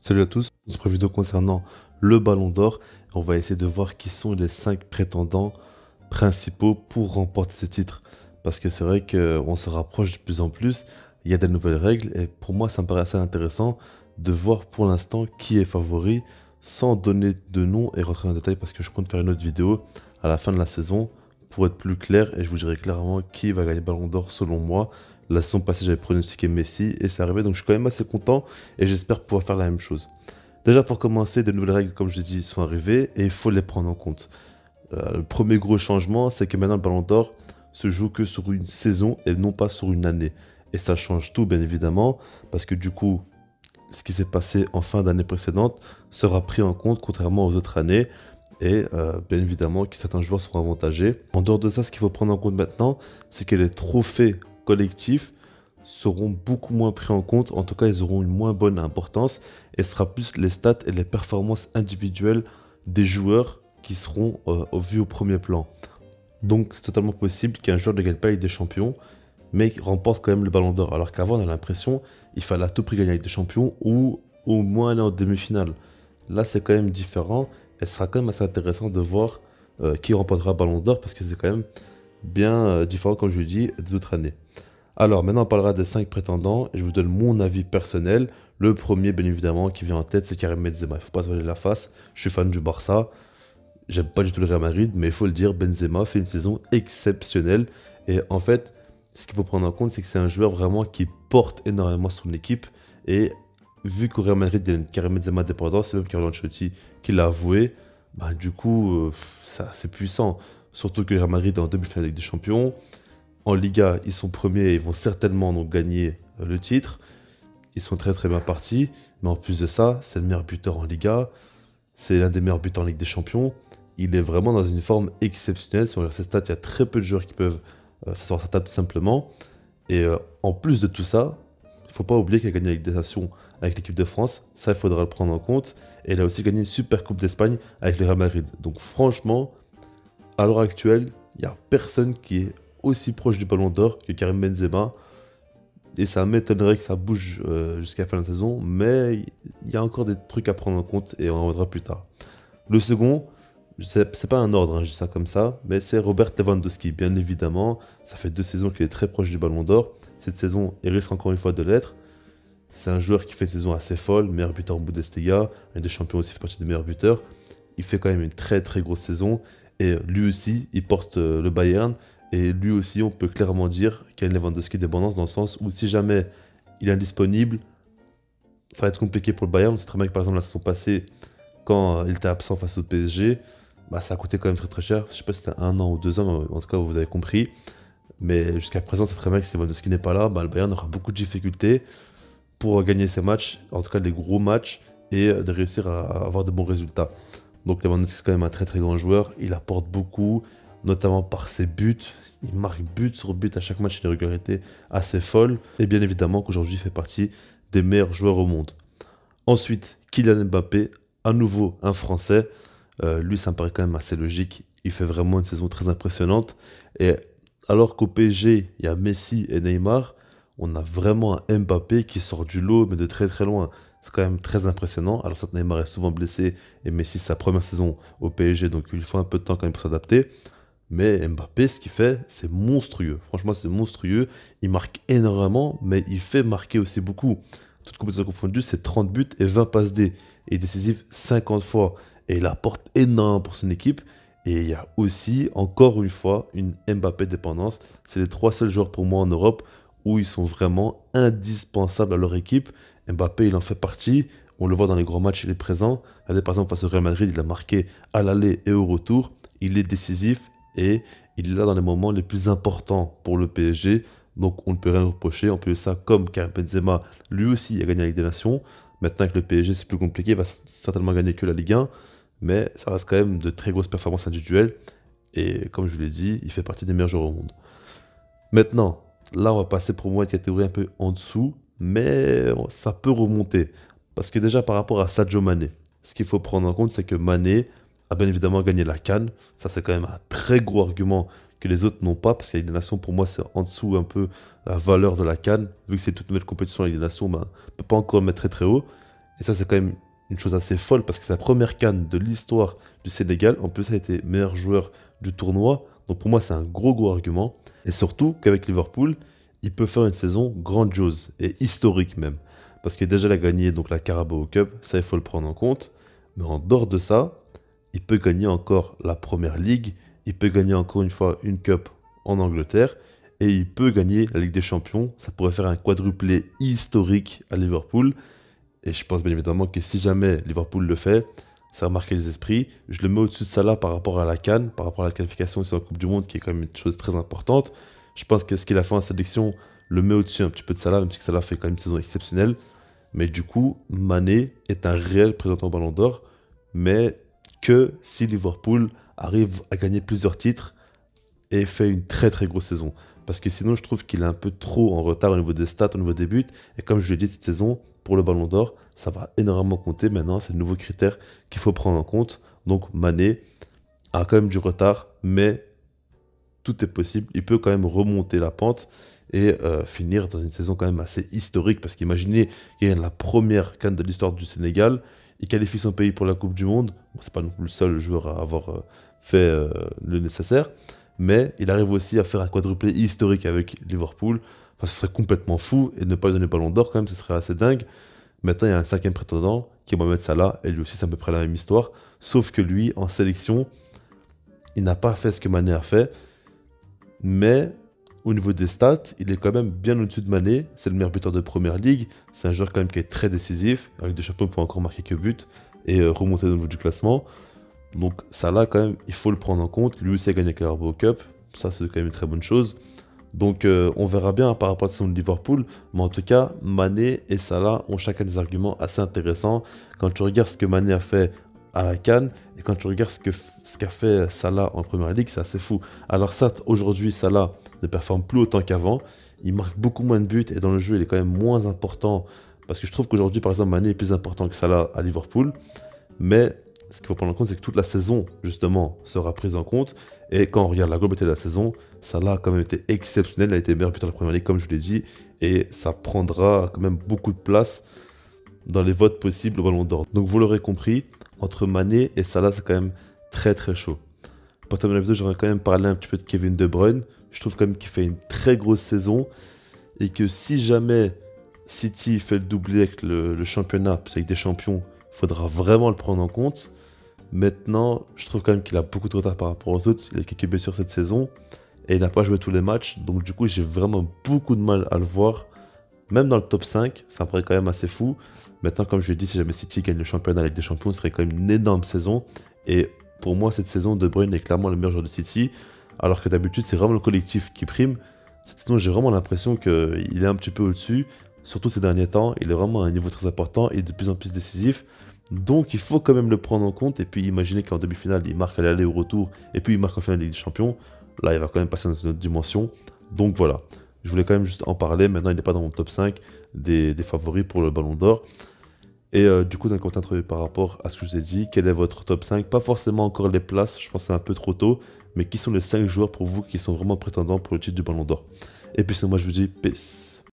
Salut à tous, on se prend une vidéo concernant le Ballon d'Or. On va essayer de voir qui sont les 5 prétendants principaux pour remporter ce titre. Parce que c'est vrai qu'on se rapproche de plus en plus, il y a des nouvelles règles et pour moi ça me paraît assez intéressant de voir pour l'instant qui est favori sans donner de nom et rentrer en détail parce que je compte faire une autre vidéo à la fin de la saison pour être plus clair et je vous dirai clairement qui va gagner le Ballon d'Or selon moi. La saison passée j'avais pronostiqué Messi et c'est arrivé donc je suis quand même assez content et j'espère pouvoir faire la même chose. Déjà pour commencer, de nouvelles règles comme je l'ai dit sont arrivées et il faut les prendre en compte. Le premier gros changement, c'est que maintenant le Ballon d'Or se joue que sur une saison et non pas sur une année. Et ça change tout, bien évidemment, parce que du coup, ce qui s'est passé en fin d'année précédente sera pris en compte contrairement aux autres années. Et bien évidemment que certains joueurs seront avantagés. En dehors de ça, ce qu'il faut prendre en compte maintenant, c'est que les trophées collectifs seront beaucoup moins pris en compte. En tout cas, ils auront une moins bonne importance. Et ce sera plus les stats et les performances individuelles des joueurs qui seront vus au premier plan. Donc c'est totalement possible qu'un joueur ne gagne pas la Ligue des Champions, mais qu'il remporte quand même le Ballon d'Or. Alors qu'avant, on a l'impression qu'il fallait à tout prix gagner la Ligue des Champions ou au moins aller en demi-finale. Là, c'est quand même différent. Et ce sera quand même assez intéressant de voir qui remportera le Ballon d'Or parce que c'est quand même bien différent, comme je l'ai dit, des autres années. Alors maintenant, on parlera des 5 prétendants et je vous donne mon avis personnel. Le premier, bien évidemment, qui vient en tête, c'est Karim Benzema. Il ne faut pas se voiler la face. Je suis fan du Barça. J'aime pas du tout le Real Madrid, mais il faut le dire, Benzema fait une saison exceptionnelle. Et en fait, ce qu'il faut prendre en compte, c'est que c'est un joueur vraiment qui porte énormément son équipe. Et vu qu'au Real Madrid, il y a une Karim Benzema dépendance, c'est même Carlo Ancelotti qui l'a avoué, bah, du coup, c'est puissant. Surtout que le Real Madrid est en demi-finale avec des champions. En Liga, ils sont premiers et ils vont certainement donc gagner le titre. Ils sont très très bien partis. Mais en plus de ça, c'est le meilleur buteur en Liga. C'est l'un des meilleurs buteurs en Ligue des Champions. Il est vraiment dans une forme exceptionnelle. Si on regarde ses stats, il y a très peu de joueurs qui peuvent s'asseoir sa table tout simplement. Et en plus de tout ça, il ne faut pas oublier qu'il a gagné la Ligue des Nations avec l'équipe de France. Ça, il faudra le prendre en compte. Et il a aussi gagné une super Coupe d'Espagne avec le Real Madrid. Donc franchement, à l'heure actuelle, il n'y a personne qui est aussi proche du Ballon d'Or que Karim Benzema. Et ça m'étonnerait que ça bouge jusqu'à la fin de la saison, mais il y a encore des trucs à prendre en compte et on en reviendra plus tard. Le second, c'est pas un ordre, hein, je dis ça comme ça, mais c'est Robert Lewandowski, bien évidemment. Ça fait 2 saisons qu'il est très proche du Ballon d'Or. Cette saison, il risque encore une fois de l'être. C'est un joueur qui fait une saison assez folle, meilleur buteur en Bundesliga, un des champions aussi fait partie des meilleurs buteurs. Il fait quand même une très très grosse saison et lui aussi, il porte le Bayern. Et lui aussi, on peut clairement dire qu'il y a une Lewandowski dépendance dans le sens où si jamais il est indisponible, ça va être compliqué pour le Bayern. C'est très bien que par exemple la saison passée, quand il était absent face au PSG, bah, ça a coûté quand même très très cher. Je sais pas si c'était 1 an ou 2 ans, mais en tout cas vous avez compris. Mais jusqu'à présent, c'est très bien que si Lewandowski n'est pas là, bah, le Bayern aura beaucoup de difficultés pour gagner ses matchs, en tout cas les gros matchs, et de réussir à avoir de bons résultats. Donc Lewandowski c'est quand même un très très grand joueur, il apporte beaucoup, notamment par ses buts. Il marque but sur but à chaque match, une régularité assez folle. Et bien évidemment qu'aujourd'hui il fait partie des meilleurs joueurs au monde. Ensuite, Kylian Mbappé, à nouveau un Français. Lui, ça me paraît quand même assez logique. Il fait vraiment une saison très impressionnante. Et alors qu'au PSG, il y a Messi et Neymar, on a vraiment un Mbappé qui sort du lot, mais de très très loin. C'est quand même très impressionnant. Alors certes, Neymar est souvent blessé et Messi, c'est sa première saison au PSG, donc il faut un peu de temps quand même pour s'adapter. Mais Mbappé, ce qu'il fait, c'est monstrueux. Franchement, c'est monstrueux. Il marque énormément, mais il fait marquer aussi beaucoup. Toutes compétitions confondues, c'est 30 buts et 20 passes D. Il est décisif 50 fois. Et il apporte énormément pour son équipe. Et il y a aussi, encore une fois, une Mbappé dépendance. C'est les 3 seuls joueurs pour moi en Europe où ils sont vraiment indispensables à leur équipe. Mbappé, il en fait partie. On le voit dans les grands matchs, il est présent. Regardez, par exemple, face au Real Madrid, il a marqué à l'aller et au retour. Il est décisif et il est là dans les moments les plus importants pour le PSG. Donc on ne peut rien reprocher. En plus de ça, comme Karim Benzema, lui aussi a gagné la Ligue des Nations. Maintenant que le PSG c'est plus compliqué, il va certainement gagner que la Ligue 1. Mais ça reste quand même de très grosses performances individuelles. Et comme je vous l'ai dit, il fait partie des meilleurs joueurs au monde. Maintenant, là on va passer pour moi à une catégorie un peu en dessous. Mais ça peut remonter. Parce que déjà par rapport à Sadio Mané, ce qu'il faut prendre en compte c'est que Mané a bien évidemment gagné la CAN. Ça, c'est quand même un très gros argument que les autres n'ont pas, parce qu'il y a des nations, pour moi, c'est en dessous un peu la valeur de la CAN. Vu que c'est toute nouvelle compétition avec des nations, ben, on ne peut pas encore le mettre très très haut. Et ça, c'est quand même une chose assez folle parce que c'est la première CAN de l'histoire du Sénégal. En plus, il a été meilleur joueur du tournoi. Donc pour moi, c'est un gros argument. Et surtout qu'avec Liverpool, il peut faire une saison grandiose et historique même. Parce que déjà, il a gagné donc, la Carabao Cup, ça, il faut le prendre en compte. Mais en dehors de ça, il peut gagner encore la Première Ligue, il peut gagner encore une fois une Cup en Angleterre, et il peut gagner la Ligue des Champions. Ça pourrait faire un quadruplé historique à Liverpool. Et je pense bien évidemment que si jamais Liverpool le fait, ça va marquer les esprits. Je le mets au-dessus de Salah par rapport à la CAN, par rapport à la qualification sur la Coupe du Monde, qui est quand même une chose très importante. Je pense que ce qu'il a fait en sélection le met au-dessus un petit peu de Salah, même si Salah fait quand même une saison exceptionnelle. Mais du coup, Mané est un réel présentant au Ballon d'Or, mais que si Liverpool arrive à gagner plusieurs titres et fait une très très grosse saison. Parce que sinon, je trouve qu'il est un peu trop en retard au niveau des stats, au niveau des buts. Et comme je l'ai dit, cette saison, pour le Ballon d'Or, ça va énormément compter. Maintenant, c'est le nouveau critère qu'il faut prendre en compte. Donc, Mané a quand même du retard, mais tout est possible. Il peut quand même remonter la pente et finir dans une saison quand même assez historique. Parce qu'imaginez qu'il gagne la première CAN de l'histoire du Sénégal, il qualifie son pays pour la Coupe du Monde. Bon, c'est pas non plus le seul joueur à avoir fait le nécessaire, mais il arrive aussi à faire un quadruplé historique avec Liverpool. Enfin, ce serait complètement fou et ne pas lui donner le ballon d'or quand même, ce serait assez dingue. Maintenant, il y a un cinquième prétendant qui est Mohamed Salah, et lui aussi, c'est à peu près la même histoire. Sauf que lui, en sélection, il n'a pas fait ce que Mané a fait, mais au niveau des stats, il est quand même bien au-dessus de Mané. C'est le meilleur buteur de Première Ligue. C'est un joueur quand même qui est très décisif. Avec des champions, il peut encore marquer que but et remonter au niveau du classement. Donc Salah, quand même, il faut le prendre en compte. Lui aussi a gagné la Carabao Cup. Ça, c'est quand même une très bonne chose. Donc on verra bien par rapport à la saison de Liverpool. Mais en tout cas, Mané et Salah ont chacun des arguments assez intéressants. Quand tu regardes ce que Mané a fait à la CAN et quand tu regardes ce qu'a fait Salah en Première Ligue, c'est assez fou. Alors certes, aujourd'hui, Salah ne performe plus autant qu'avant. Il marque beaucoup moins de buts et dans le jeu, il est quand même moins important. Parce que je trouve qu'aujourd'hui, par exemple, Mané est plus important que Salah à Liverpool. Mais ce qu'il faut prendre en compte, c'est que toute la saison, justement, sera prise en compte. Et quand on regarde la globalité de la saison, Salah a quand même été exceptionnel. Il a été meilleur buteur de la Première Ligue, comme je l'ai dit. Et ça prendra quand même beaucoup de place dans les votes possibles au Ballon d'Or. Donc vous l'aurez compris, entre Mané et Salah, c'est quand même très très chaud. Pour terminer la vidéo, j'aurais quand même parlé un petit peu de Kevin De Bruyne. Je trouve quand même qu'il fait une très grosse saison. Et que si jamais City fait le doublé avec le championnat, parce qu'avec des champions, il faudra vraiment le prendre en compte. Maintenant, je trouve quand même qu'il a beaucoup de retard par rapport aux autres. Il a quelques blessures cette saison et il n'a pas joué tous les matchs. Donc du coup, j'ai vraiment beaucoup de mal à le voir. Même dans le top 5, ça me paraît quand même assez fou. Maintenant, comme je l'ai dit, si jamais City gagne le championnat avec des champions, ce serait quand même une énorme saison. Et pour moi, cette saison, De Bruyne est clairement le meilleur joueur de City. Alors que d'habitude, c'est vraiment le collectif qui prime. Cette saison, j'ai vraiment l'impression qu'il est un petit peu au-dessus. Surtout ces derniers temps, il est vraiment à un niveau très important et de plus en plus décisif. Donc il faut quand même le prendre en compte. Et puis imaginez qu'en demi-finale, il marque à l'aller au retour. Et puis il marque en finale de Ligue des Champions. Là, il va quand même passer dans une autre dimension. Donc voilà. Je voulais quand même juste en parler. Maintenant, il n'est pas dans mon top 5 des favoris pour le Ballon d'Or. Et du coup, d'un côté, par rapport à ce que je vous ai dit, quel est votre top 5? Pas forcément encore les places, je pense que c'est un peu trop tôt. Mais qui sont les 5 joueurs pour vous qui sont vraiment prétendants pour le titre du Ballon d'Or? Et puis, c'est moi, je vous dis peace.